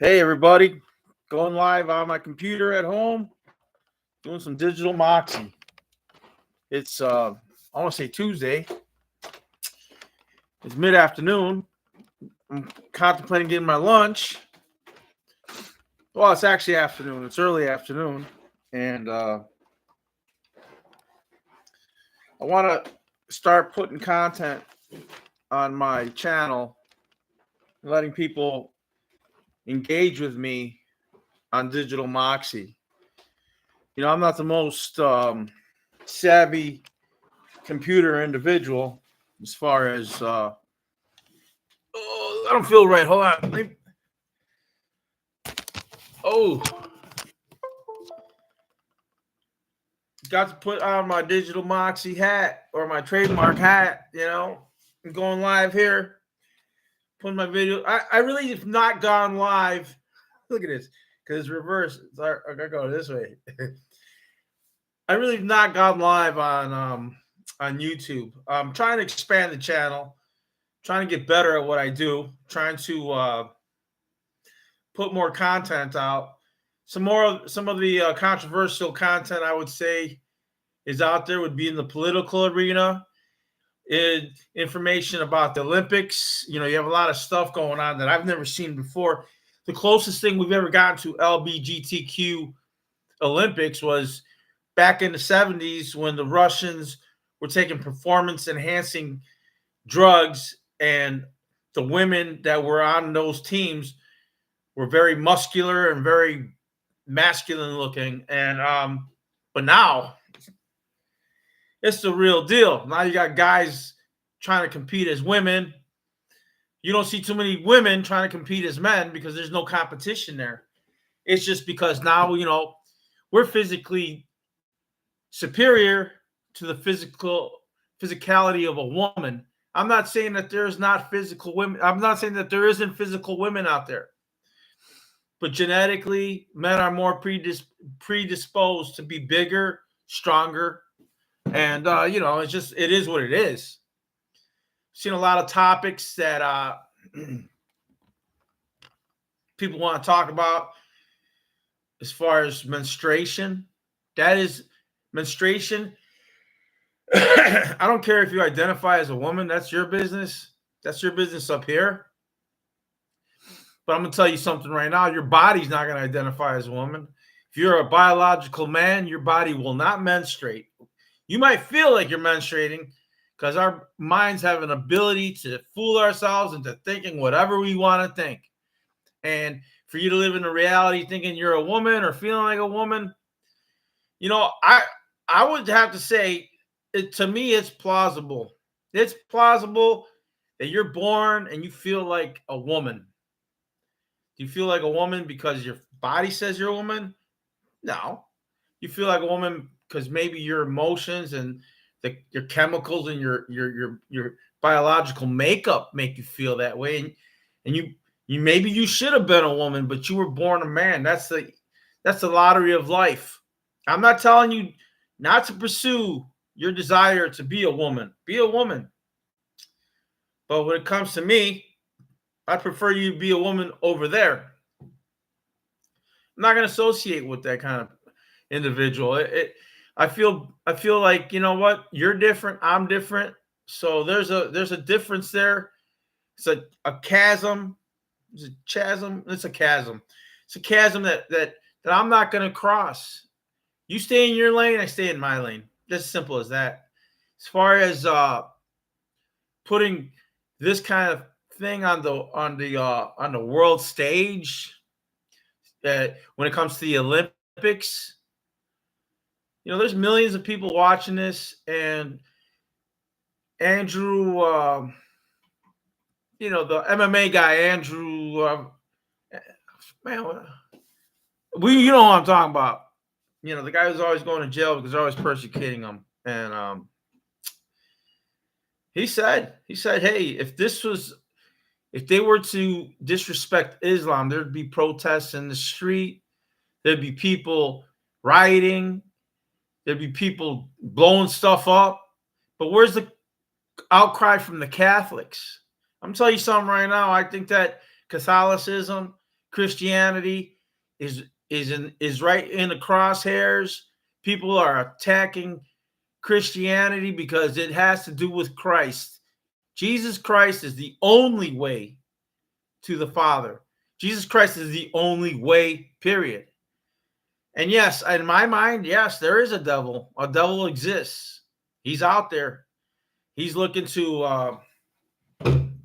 Hey everybody, going live on my computer at home, doing some digital moxie. It's I want to say Tuesday. It's mid-afternoon. I'm contemplating getting my lunch. Well, it's actually afternoon. It's early afternoon, and I want to start putting content on my channel, letting people engage with me on digital moxie. You know, I'm not the most savvy computer individual as far as I don't feel right. Hold on. Oh, got to put on my digital moxie hat or my trademark hat. You know, I'm going live here, putting my video. I really have not gone live. Look at this, because it's reverse. I gotta go this way. I really have not gone live on YouTube. I'm trying to expand the channel, trying to get better at what I do, trying to put more content out. Some of the controversial content I would say is out there would be in the political arena, information about the Olympics. You know, you have a lot of stuff going on that I've never seen before. The closest thing we've ever gotten to LGBTQ Olympics was back in the 70s when the Russians were taking performance enhancing drugs, and the women that were on those teams were very muscular and very masculine looking. And but now it's the real deal. Now you got guys trying to compete as women. You don't see too many women trying to compete as men because there's no competition there. It's just because now, you know, we're physically superior to the physicality of a woman. I'm not saying that there's not physical women. I'm not saying that there isn't physical women out there. But genetically, men are more predisposed to be bigger, stronger. And, you know, it is what it is. Seen a lot of topics that people want to talk about as far as menstruation. That is menstruation. I don't care if you identify as a woman. That's your business. That's your business up here. But I'm going to tell you something right now. Your body's not going to identify as a woman. If you're a biological man, your body will not menstruate. You might feel like you're menstruating because our minds have an ability to fool ourselves into thinking whatever we want to think. And for you to live in a reality thinking you're a woman or feeling like a woman, you know, I would have to say, to me, it's plausible. It's plausible that you're born and you feel like a woman. Do you feel like a woman because your body says you're a woman? No. You feel like a woman because maybe your emotions and your chemicals and your biological makeup make you feel that way. And you maybe you should have been a woman, but you were born a man. That's the lottery of life. I'm not telling you not to pursue your desire to be a woman. Be a woman. But when it comes to me, I prefer you be a woman over there. I'm not going to associate with that kind of individual. I feel like, you know what? You're different. I'm different. So there's a difference there. It's a chasm. It's a chasm. It's a chasm. It's a chasm that I'm not going to cross. You stay in your lane. I stay in my lane. Just as simple as that. As far as putting this kind of thing on the world stage, when it comes to the Olympics, you know, there's millions of people watching this, and Andrew, you know, the MMA guy, Andrew, man, you know what I'm talking about. You know, the guy who's always going to jail because they're always persecuting him. And he said, hey, if they were to disrespect Islam, there'd be protests in the street. There'd be people rioting. There'd be people blowing stuff up. But where's the outcry from the Catholics? I'm telling you something right now. I think that Catholicism, Christianity is right in the crosshairs. People are attacking Christianity because it has to do with Christ. Jesus Christ is the only way to the Father. Jesus Christ is the only way, period. And yes, in my mind, yes, there is a devil. A devil exists. He's out there. He's looking to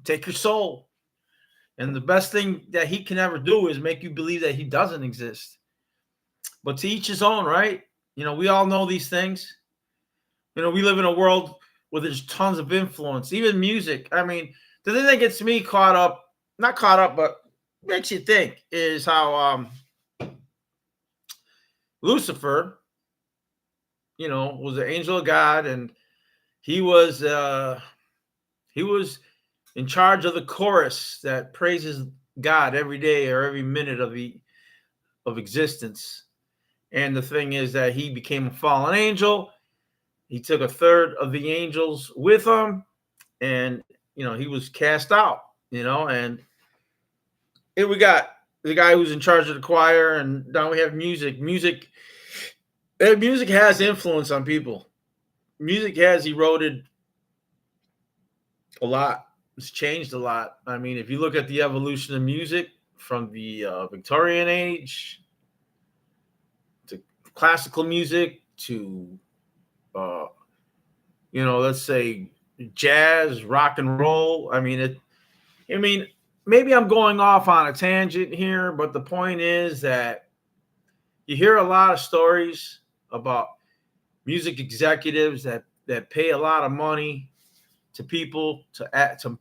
take your soul. And the best thing that he can ever do is make you believe that he doesn't exist. But to each his own, right? We all know these things. We live in a world where there's tons of influence, even music. I mean, the thing that gets me not caught up, but makes you think is how Lucifer, was an angel of God, and he was in charge of the chorus that praises God every day or every minute of existence. And the thing is that he became a fallen angel. He took a third of the angels with him, and he was cast out. And here we got the guy who's in charge of the choir, and now we have music. Music has influence on people. Music has eroded a lot. It's changed a lot. I mean, if you look at the evolution of music from the Victorian age to classical music to let's say jazz, rock and roll. I mean, maybe I'm going off on a tangent here, but the point is that you hear a lot of stories about music executives that pay a lot of money to people to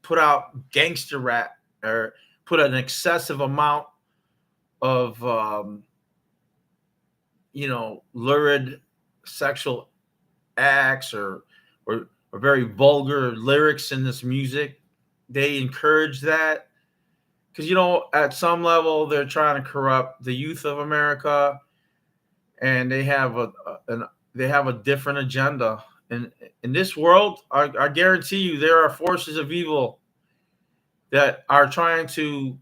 put out gangster rap or put an excessive amount of lurid sexual acts or very vulgar lyrics in this music. They encourage that because at some level they're trying to corrupt the youth of America, and they have a different agenda. And in this world, I guarantee you, there are forces of evil that are trying to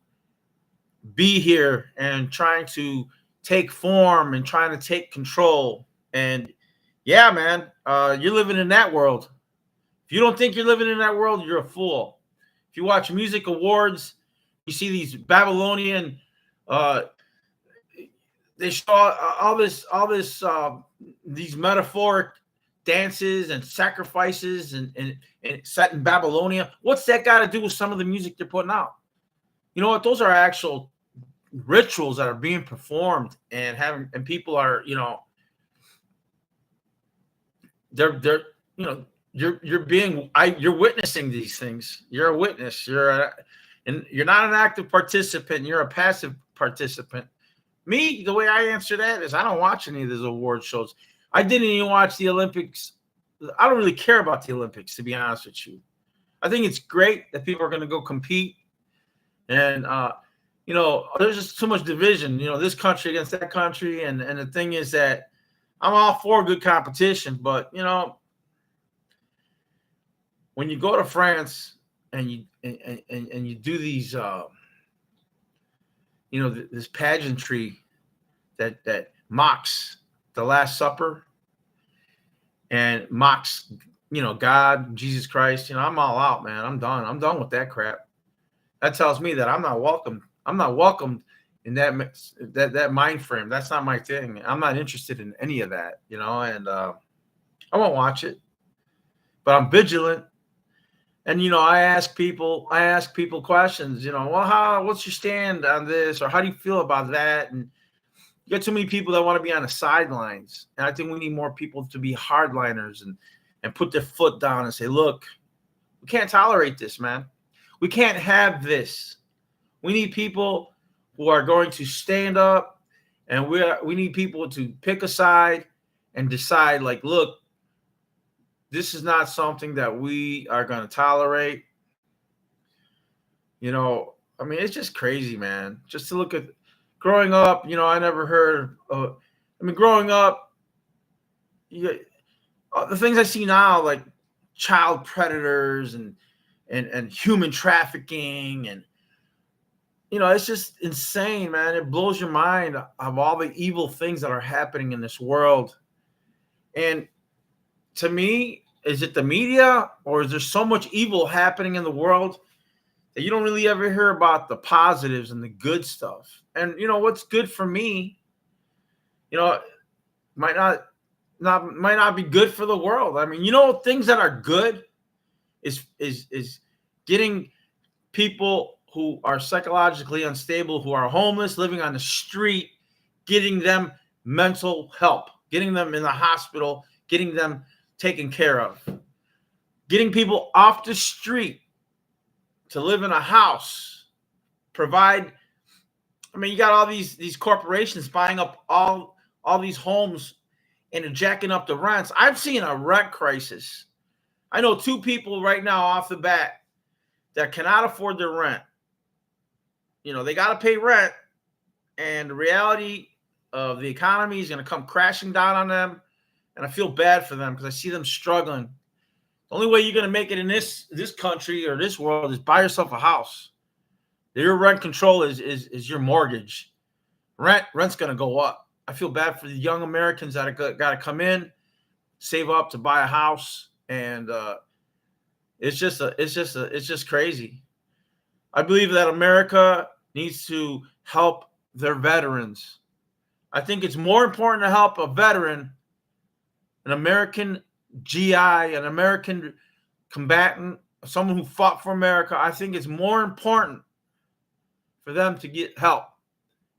be here and trying to take form and trying to take control. And yeah, man, you're living in that world. If you don't think you're living in that world, you're a fool. If you watch music awards, you see these Babylonian, they show all this, these metaphoric dances and sacrifices and set in Babylonia. What's that got to do with some of the music they're putting out? You know what? Those are actual rituals that are being performed and people are, they're you're witnessing these things. You're a witness. And you're not an active participant. You're a passive participant. Me, the way I answer that is I don't watch any of those award shows. I didn't even watch the Olympics. I don't really care about the Olympics, to be honest with you. I think it's great that people are going to go compete. And, there's just too much division, this country against that country. And the thing is that I'm all for good competition. But, when you go to France and you do these, this pageantry that mocks the Last Supper and mocks, God, Jesus Christ, I'm all out, man. I'm done. I'm done with that crap. That tells me that I'm not welcome. I'm not welcomed in that mind frame. That's not my thing. I'm not interested in any of that, and I won't watch it. But I'm vigilant. And I ask people questions, what's your stand on this, or how do you feel about that? And you got too many people that want to be on the sidelines. And I think we need more people to be hardliners and put their foot down and say, look, we can't tolerate this, man. We can't have this. We need people who are going to stand up, and we need people to pick a side and decide, like, look, this is not something that we are going to tolerate. It's just crazy, man. Just to look at growing up, I never heard of, growing up, the things I see now, like child predators and and human trafficking, and it's just insane, man. It blows your mind of all the evil things that are happening in this world. And to me, is it the media, or is there so much evil happening in the world that you don't really ever hear about the positives and the good stuff? And what's good for me, might not be good for the world. I mean, things that are good is getting people who are psychologically unstable, who are homeless, living on the street, getting them mental help, getting them in the hospital, getting them taken care of, getting people off the street to live in a house, provide. I mean, you got all these corporations buying up all these homes and jacking up the rents. I've seen a rent crisis. I know 2 people right now off the bat that cannot afford their rent. They got to pay rent, and the reality of the economy is going to come crashing down on them. And I feel bad for them because I see them struggling. The only way you're going to make it in this country or this world is buy yourself a house. Your rent control is your mortgage. Rent's going to go up. I feel bad for the young Americans that got to come in, save up to buy a house, and it's just crazy. I believe that America needs to help their veterans. I think it's more important to help a veteran, an American GI, an American combatant, someone who fought for America. I think it's more important for them to get help.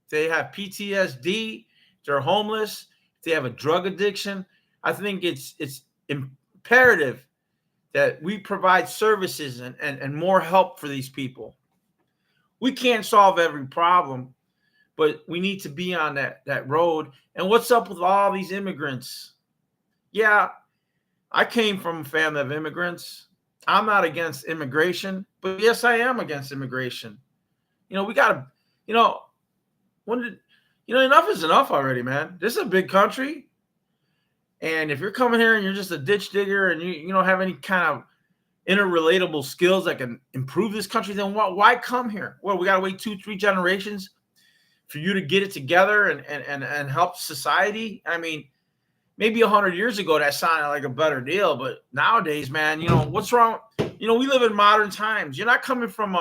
If they have PTSD, if they're homeless, if they have a drug addiction, I think it's imperative that we provide services and more help for these people. We can't solve every problem, but we need to be on that road. And what's up with all these immigrants? Yeah, I came from a family of immigrants. I'm not against immigration, but yes, I am against immigration. We got to, enough is enough already, man. This is a big country. And if you're coming here and you're just a ditch digger and you don't have any kind of interrelatable skills that can improve this country, then why come here? Well, we got to wait 2-3 generations for you to get it together and help society. I mean, maybe 100 years ago that sounded like a better deal, but nowadays, man, what's wrong? We live in modern times. You're coming from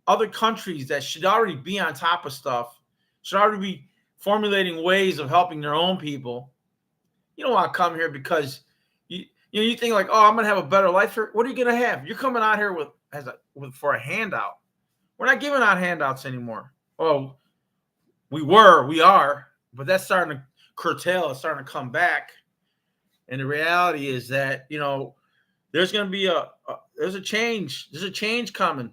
other countries that should already be on top of stuff, should already be formulating ways of helping their own people. You don't want to come here because you think like, oh, I'm gonna have a better life here. What are you gonna have? You're coming out here for a handout. We're not giving out handouts anymore. Oh, we are, but that's starting to curtail. It's starting to come back. And the reality is that there's gonna be there's a change. There's a change coming.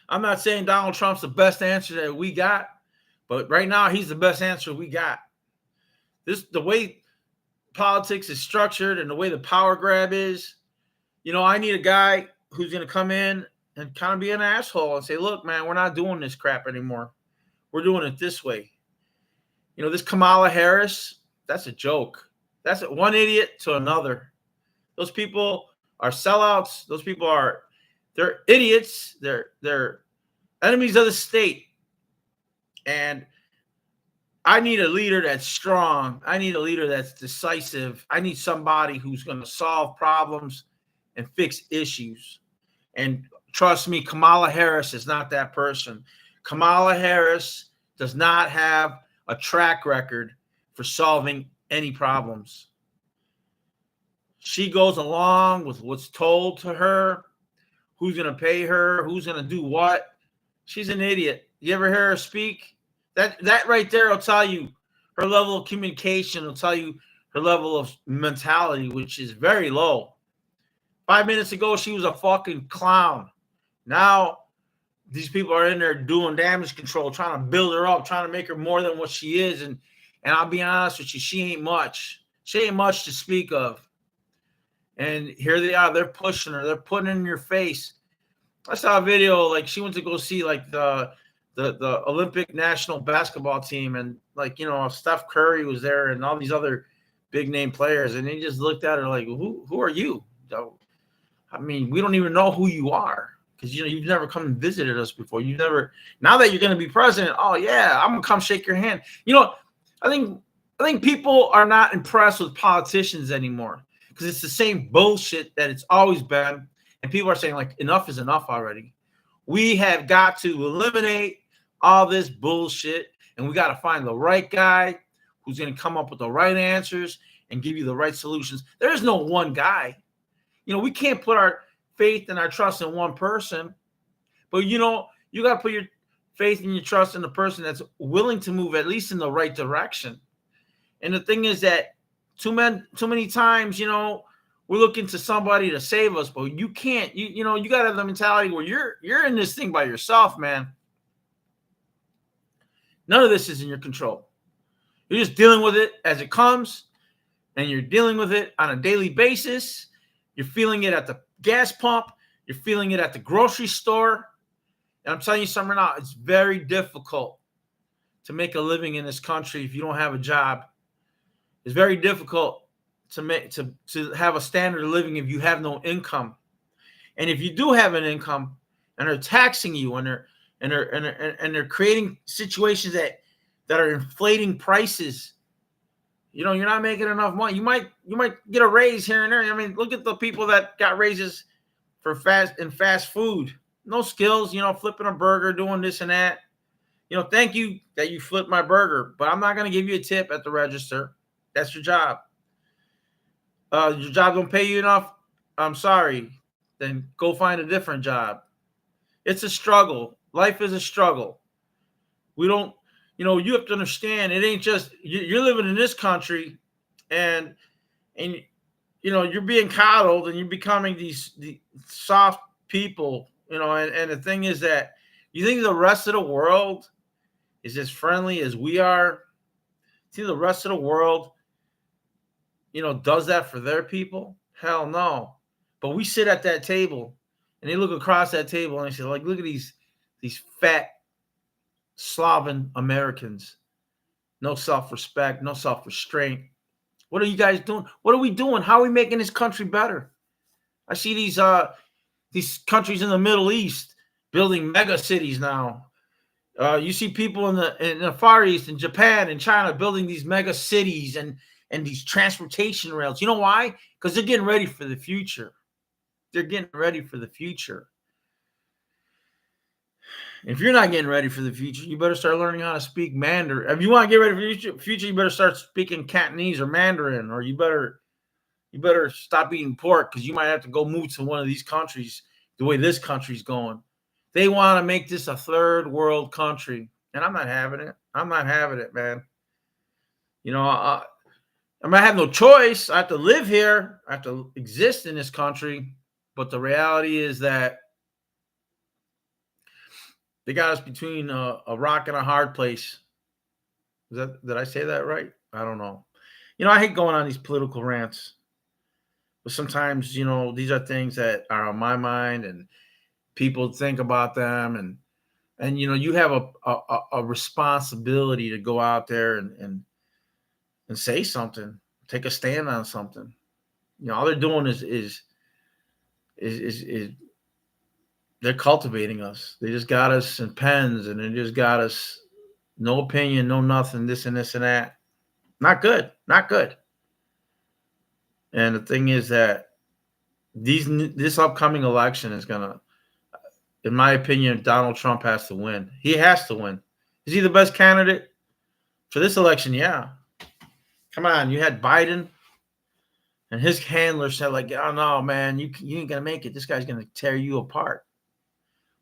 I'm not saying Donald Trump's the best answer that we got, but right now he's the best answer we got. The way politics is structured and the way the power grab is, I need a guy who's going to come in and kind of be an asshole and say, look, man, we're not doing this crap anymore. We're doing it this way. This Kamala Harris, that's a joke. That's one idiot to another. Those people are sellouts. Those people they're idiots. They're enemies of the state. And I need a leader that's strong. I need a leader that's decisive. I need somebody who's going to solve problems and fix issues. And trust me, Kamala Harris is not that person. Kamala Harris does not have a track record for solving any problems. She goes along with what's told to her, who's going to pay her, who's going to do what. She's an idiot. You ever hear her speak? That right there will tell you her level of communication, will tell you her level of mentality, which is very low. 5 minutes ago, she was a fucking clown. Now, these people are in there doing damage control, trying to build her up, trying to make her more than what she is. And I'll be honest with you, she ain't much. She ain't much to speak of. And here they are. They're pushing her. They're putting it in your face. I saw a video, like she went to go see like the Olympic national basketball team, and like Steph Curry was there and all these other big name players, and they just looked at her like, who are you? I mean, we don't even know who you are, because you've never come and visited us before. You've never. Now that you're going to be president, oh yeah, I'm gonna come shake your hand. I think people are not impressed with politicians anymore, because it's the same bullshit that it's always been, and people are saying like, enough is enough already. We have got to eliminate all this bullshit, and we got to find the right guy who's going to come up with the right answers and give you the right solutions. There is no one guy. We can't put our faith and our trust in one person, but you got to put your faith and your trust in the person that's willing to move at least in the right direction. And the thing is that too many times, we're looking to somebody to save us, but you can't. You got to have the mentality where you're in this thing by yourself, man. None of this is in your control. You're just dealing with it as it comes, and you're dealing with it on a daily basis. You're feeling it at the gas pump. You're feeling it at the grocery store. And I'm telling you something right now, it's very difficult to make a living in this country if you don't have a job. It's very difficult to have a standard of living if you have no income. And if you do have an income and they're taxing you and they're creating situations that are inflating prices, you're not making enough money. You might get a raise here and there. I mean, look at the people that got raises for fast food. No skills, flipping a burger, doing this and that. Thank you that you flipped my burger, but I'm not going to give you a tip at the register. That's your job. Your job don't pay you enough. I'm sorry. Then go find a different job. It's a struggle. Life is a struggle. We don't, you have to understand, it ain't just you're living in this country, and you're being coddled, and you're becoming these soft people, and the thing is that you think the rest of the world is as friendly as we are. See, the rest of the world, does that for their people? Hell no. But we sit at that table, and they look across that table, and they say, like, look at these fat Slavic Americans. No self-respect, no self-restraint. What are you guys doing? What are we doing? How are we making this country better? I see these countries in the Middle East building mega cities now. You see people in the Far East, in Japan and China, building these mega cities and these transportation rails. You know why? Because they're getting ready for the future. They're getting ready for the future. If you're not getting ready for the future, you better start learning how to speak Mandarin. If you want to get ready for the future, you better start speaking Cantonese or Mandarin, or you better stop eating pork, because you might have to go move to one of these countries the way this country's going. They want to make this a third world country, and I'm not having it. I'm not having it, man. I might have no choice. I have to live here. I have to exist in this country. But the reality is that they got us between a rock and a hard place. Did I say that right? I don't know. I hate going on these political rants. But sometimes, these are things that are on my mind, and people think about them, and you have a responsibility to go out there and say something, take a stand on something. All they're doing is they're cultivating us. They just got us in pens, and they just got us no opinion, no nothing, this and this and that. Not good. Not good. And the thing is that this upcoming election is gonna, in my opinion, Donald Trump has to win. He has to win. Is he the best candidate for this election? Yeah. Come on, you had Biden, and his handler said, like, oh no, man, you ain't gonna make it. This guy's gonna tear you apart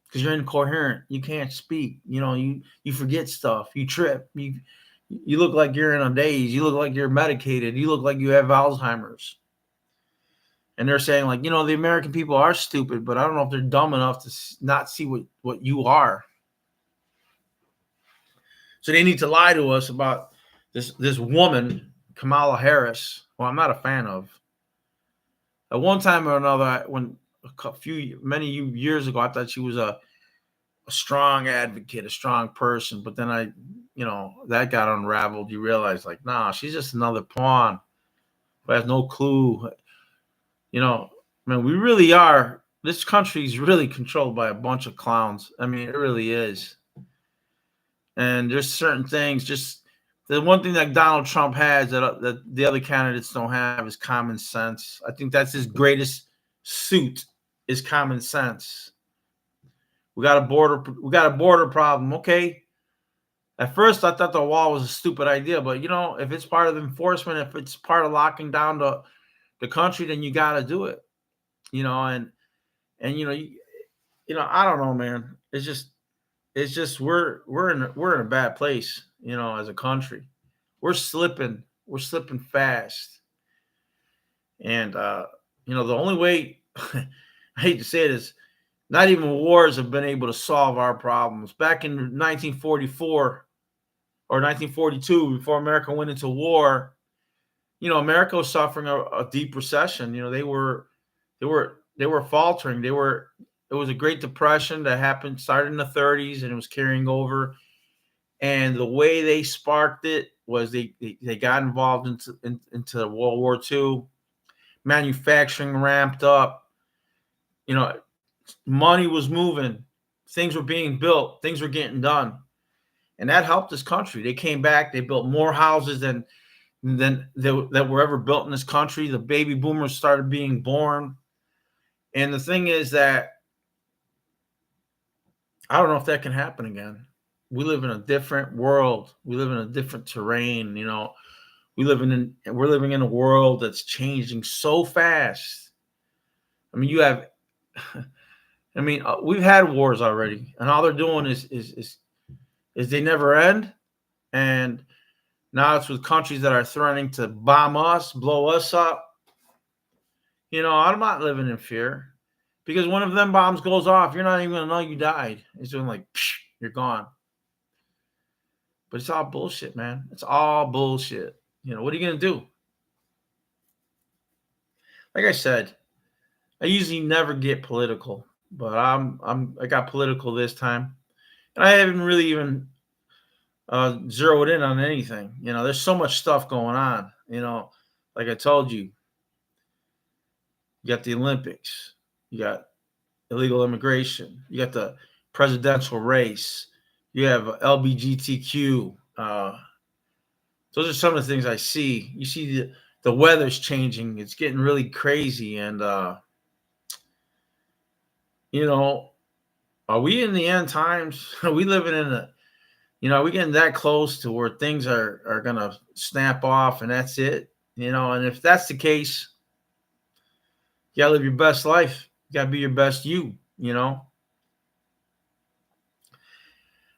because you're incoherent. You can't speak. You forget stuff. You trip. You look like you're in a daze. You look like you're medicated. You look like you have Alzheimer's. And they're saying, like, the American people are stupid, but I don't know if they're dumb enough to not see what you are. So they need to lie to us about this woman, Kamala Harris, who I'm not a fan of. At one time or another, many years ago, I thought she was a strong advocate, a strong person. But then that got unraveled. You realize, like, nah, she's just another pawn who has no clue. You know, I mean, we really are. This country is really controlled by a bunch of clowns. I mean, it really is. And there's certain things. Just the one thing that Donald Trump has that the other candidates don't have is common sense. I think that's his greatest suit is common sense. We got a border problem. Okay. At first, I thought the wall was a stupid idea, but if it's part of enforcement, if it's part of locking down the country, then you got to do it. And I don't know, man. It's just we're in a bad place, as a country. We're slipping fast. And the only way I hate to say it is not even wars have been able to solve our problems. Back in 1944 or 1942, before America went into war, America was suffering a deep recession. They were faltering. It was a Great Depression that started in the 30s, and it was carrying over. And the way they sparked it was they got involved into World War II. Manufacturing ramped up. Money was moving. Things were being built. Things were getting done. And that helped this country. They came back. They built more houses than that were ever built in this country. The baby boomers started being born. And the thing is that I don't know if that can happen again. We live in a different world. We live in a different terrain. We're living in a world that's changing so fast. I mean, we've had wars already, and all they're doing is they never end. And now it's with countries that are threatening to bomb us, blow us up. I'm not living in fear. Because one of them bombs goes off, you're not even going to know you died. It's doing like, you're gone. But it's all bullshit, man. It's all bullshit. What are you going to do? Like I said, I usually never get political, but I got political this time. And I haven't really even zeroed in on anything. There's so much stuff going on. Like I told you, you got the Olympics, you got illegal immigration, you got the presidential race, you have LGBTQ. Those are some of the things I see. You see the weather's changing. It's getting really crazy. And, are we in the end times? Are we living are we getting that close to where things are going to snap off and that's it? And if that's the case, you got to live your best life. You got to be your best you,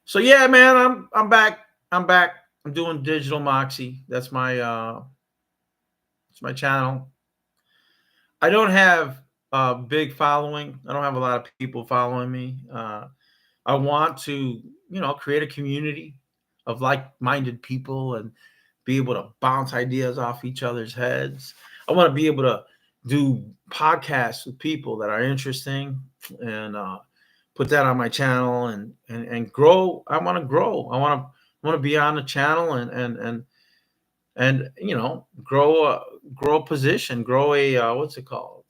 So yeah, man, I'm back. I'm doing Digital Moxie. That's my channel. I don't have a big following. I don't have a lot of people following me. I want to, create a community of like-minded people and be able to bounce ideas off each other's heads. I want to be able to do podcasts with people that are interesting and put that on my channel and grow. I want to grow. I want to be on the channel and grow a position, grow a what's it called?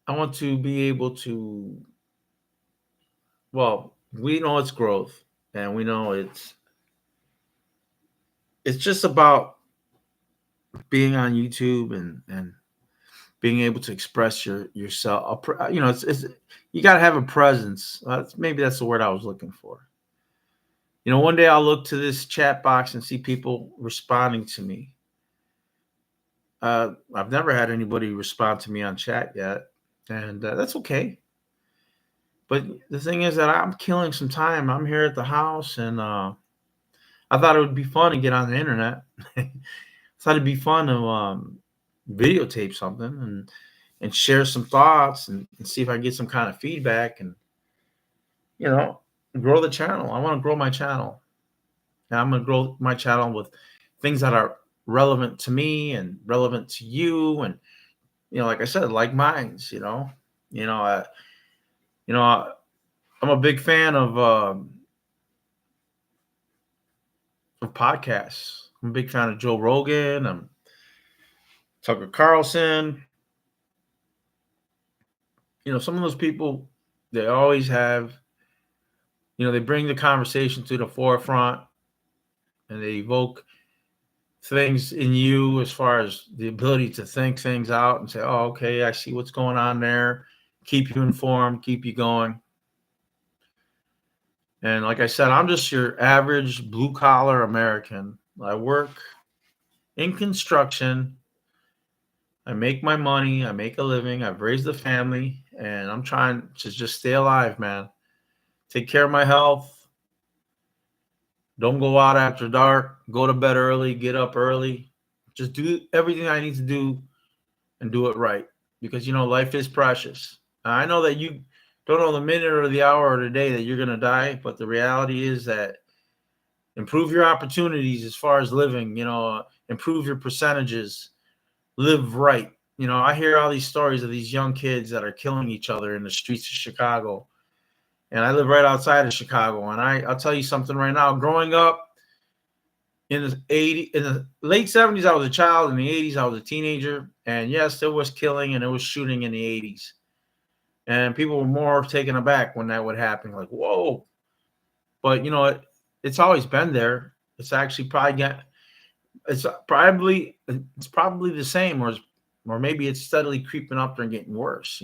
I want to be able to. Well, we know it's growth, and we know it's just about being on YouTube and being able to express yourself. It's you got to have a presence. Maybe that's the word I was looking for. One day I'll look to this chat box and see people responding to me. I've never had anybody respond to me on chat yet, and that's okay. But the thing is that I'm killing some time. I'm here at the house, and I thought it would be fun to get on the internet. I thought it'd be fun to videotape something and share some thoughts and see if I get some kind of feedback and grow the channel. I want to grow my channel. And I'm going to grow my channel with things that are relevant to me and relevant to you, and like I said, like minds. I'm a big fan of podcasts. I'm a big fan of Joe Rogan. I'm Tucker Carlson. Some of those people, they always have, they bring the conversation to the forefront and they evoke things in you as far as the ability to think things out and say, oh, okay, I see what's going on there. Keep you informed, keep you going. And like I said, I'm just your average blue collar American. I work in construction. I make my money. I make a living. I've raised a family, and I'm trying to just stay alive, man. Take care of my health. Don't go out after dark. Go to bed early. Get up early. Just do everything I need to do and do it right, because life is precious. I know that you don't know the minute or the hour or the day that you're going to die, but the reality is that improve your opportunities as far as living, improve your percentages, live right. I hear all these stories of these young kids that are killing each other in the streets of Chicago. And I live right outside of Chicago. And I'll tell you something right now. Growing up in the late 70s, I was a child. In the 80s, I was a teenager. And yes, there was killing and there was shooting in the 80s. And people were more taken aback when that would happen. Like, whoa. But, it's always been there. It's actually it's probably the same, or maybe it's steadily creeping up and getting worse.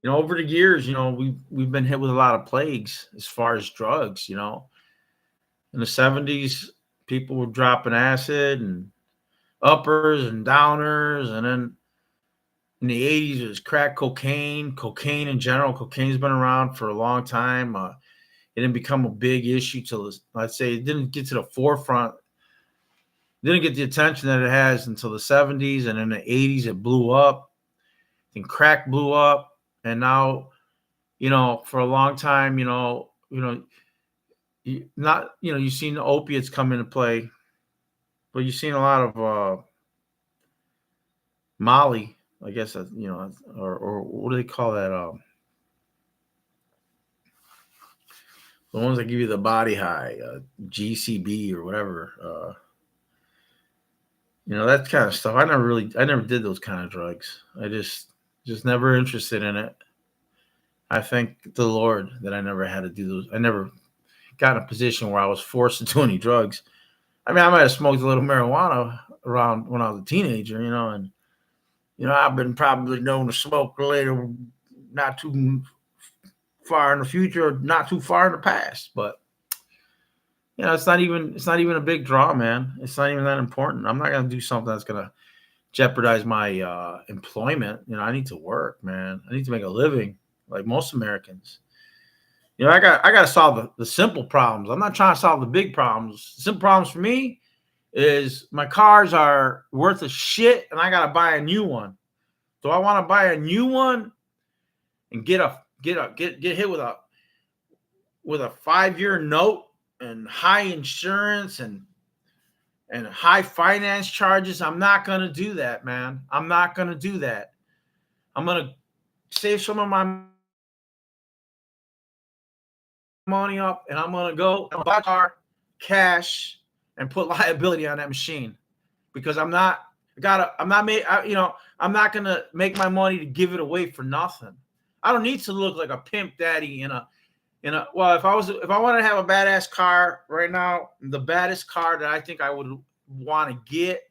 Over the years, we've been hit with a lot of plagues as far as drugs. In the 70s, people were dropping acid and uppers and downers, and then in the 80s, it was crack cocaine in general. Cocaine's been around for a long time. It didn't become a big issue till, let's say, it didn't get to the forefront. It didn't get the attention that it has until the 70s, and in the 80s, it blew up. Then crack blew up, and now, for a long time, you've seen the opiates come into play, but you've seen a lot of Molly, I guess, or what do they call that? The ones that give you the body high, GCB or whatever. That kind of stuff. I never did those kind of drugs. I just never interested in it. I thank the Lord that I never had to do those. I never got in a position where I was forced to do any drugs. I mean, I might have smoked a little marijuana around when I was a teenager, and I've been probably known to smoke later, not too far in the future, or not too far in the past. But it's not even a big draw, man. It's not even that important. I'm not gonna do something that's gonna jeopardize my employment. I need to work, man. I need to make a living, like most Americans. I got to solve the simple problems. I'm not trying to solve the big problems. The simple problems for me is my cars are worth a shit, and I got to buy a new one. Do I want to buy a new one and get hit with a 5-year note and high insurance and high finance charges? I'm not going to do that, man. I'm not going to do that. I'm going to save some of my money up, and I'm going to go buy a car, cash, and put liability on that machine, because I'm not going to make my money to give it away for nothing. I don't need to look like a pimp daddy if I wanted to have a badass car right now, the baddest car that I think I would want to get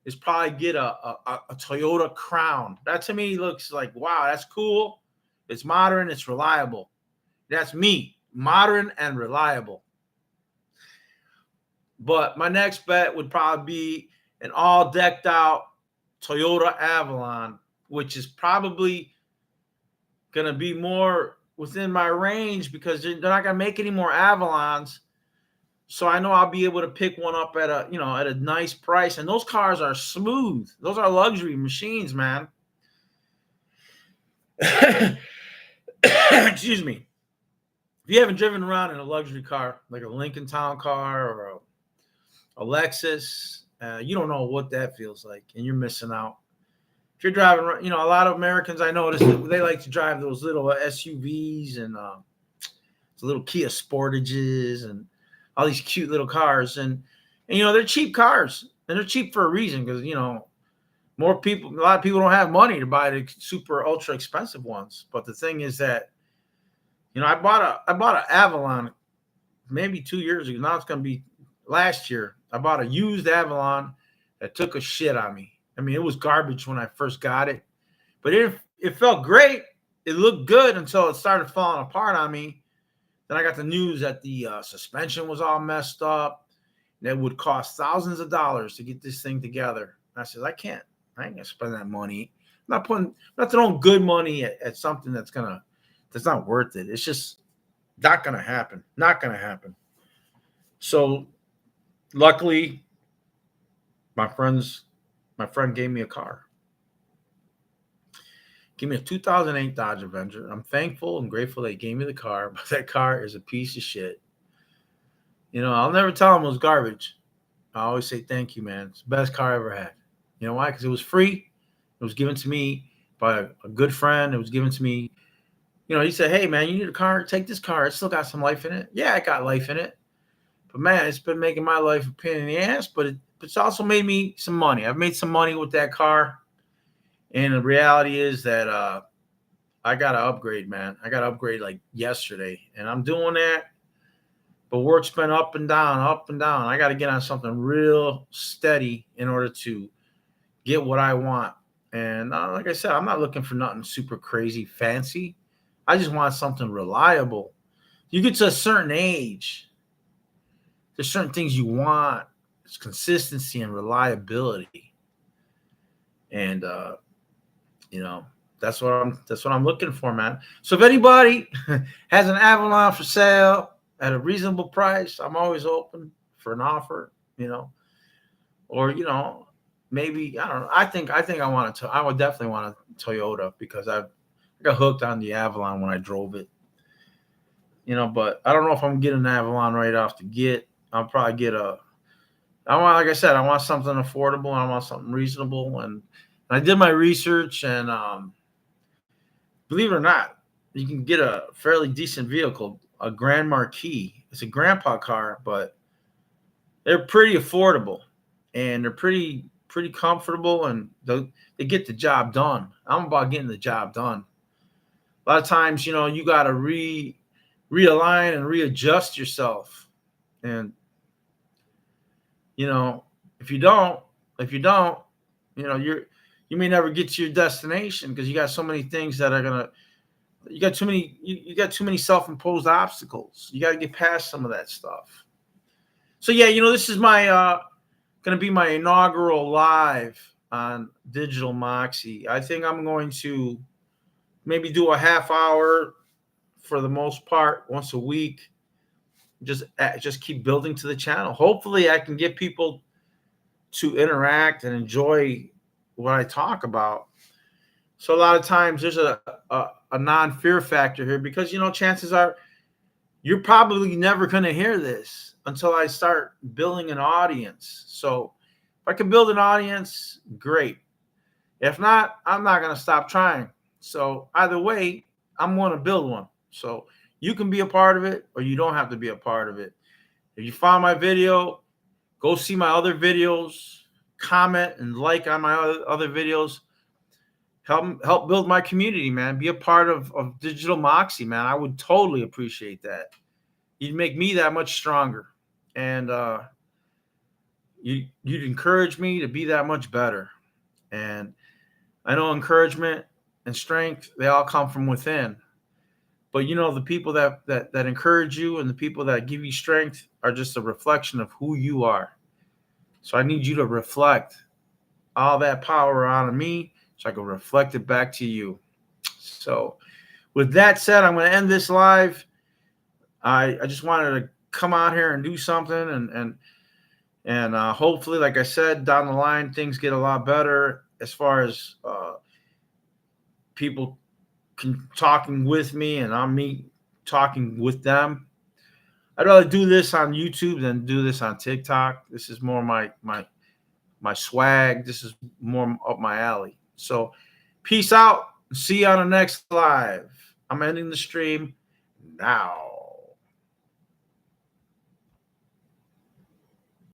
is probably get a Toyota Crown. That to me looks like, wow, that's cool. It's modern, it's reliable. That's me, modern and reliable. But my next bet would probably be an all decked out Toyota Avalon, which is probably going to be more within my range, because they're not going to make any more Avalons. So I know I'll be able to pick one up at a nice price. And those cars are smooth. Those are luxury machines, man. Excuse me. If you haven't driven around in a luxury car, like a Lincoln Town car or a Lexus, you don't know what that feels like, and you're missing out. If you're driving, a lot of Americans I notice, they like to drive those little SUVs and little Kia Sportages and all these cute little cars, and they're cheap cars, and they're cheap for a reason, because a lot of people don't have money to buy the super ultra expensive ones. But the thing is that I bought an Avalon maybe 2 years ago. Now it's gonna be last year. I bought a used Avalon that took a shit on me. I mean, it was garbage when I first got it, but it felt great. It looked good until it started falling apart on me. Then I got the news that the suspension was all messed up, and it would cost thousands of dollars to get this thing together. And I said, I ain't gonna spend that money. I'm not throwing good money at something that's not worth it. It's just not gonna happen. Not gonna happen. So luckily, my friend gave me a car. Give me a 2008 Dodge Avenger. I'm thankful and grateful they gave me the car, but that car is a piece of shit. I'll never tell them it was garbage. I always say thank you, man. It's the best car I ever had. You know why? Because it was free. It was given to me by a good friend. It was given to me. He said, hey, man, you need a car? Take this car. It's still got some life in it. Yeah, it got life in it. But, man, it's been making my life a pain in the ass, but it's also made me some money. I've made some money with that car. And the reality is that I got to upgrade, man. I got to upgrade like yesterday. And I'm doing that. But work's been up and down, up and down. I got to get on something real steady in order to get what I want. And like I said, I'm not looking for nothing super crazy fancy. I just want something reliable. You get to a certain age, there's certain things you want. It's consistency and reliability. And that's what I'm looking for, man. So if anybody has an Avalon for sale at a reasonable price, I'm always open for an offer, or maybe, I don't know. I think I would definitely want a Toyota, because I got hooked on the Avalon when I drove it. But I don't know if I'm getting an Avalon right off the get. I'll probably get like I said, I want something affordable, and I want something reasonable. And I did my research, and believe it or not, you can get a fairly decent vehicle, a Grand Marquis. It's a grandpa car, but they're pretty affordable, and they're pretty comfortable, and they get the job done. I'm about getting the job done. A lot of times, you got to realign and readjust yourself. And, if you don't, you may never get to your destination, because you got so many things that are you got too many self-imposed obstacles. You got to get past some of that stuff. So yeah, this is my going to be my inaugural live on Digital Moxie. I think I'm going to maybe do a half hour for the most part once a week. Just keep building to the channel. Hopefully I can get people to interact and enjoy what I talk about. So a lot of times there's a non-fear factor here, because chances are you're probably never going to hear this until I start building an audience. So if I can build an audience, great. If not, I'm not going to stop trying. So either way, I'm going to build one. So you can be a part of it, or you don't have to be a part of it. If you found my video, go see my other videos, comment and like on my other videos. Help build my community, man. Be a part of Digital Moxie, man. I would totally appreciate that. You'd make me that much stronger. And you'd encourage me to be that much better. And I know encouragement and strength, they all come from within. But the people that encourage you and the people that give you strength are just a reflection of who you are. So I need you to reflect all that power out of me, so I can reflect it back to you. So with that said, I'm going to end this live. I just wanted to come out here and do something, and hopefully, like I said, down the line, things get a lot better as far as people talking with me, and I'm me talking with them. I'd rather do this on YouTube than do this on TikTok. This is more my swag. This is more up my alley. So peace out. See you on the next live. I'm ending the stream now.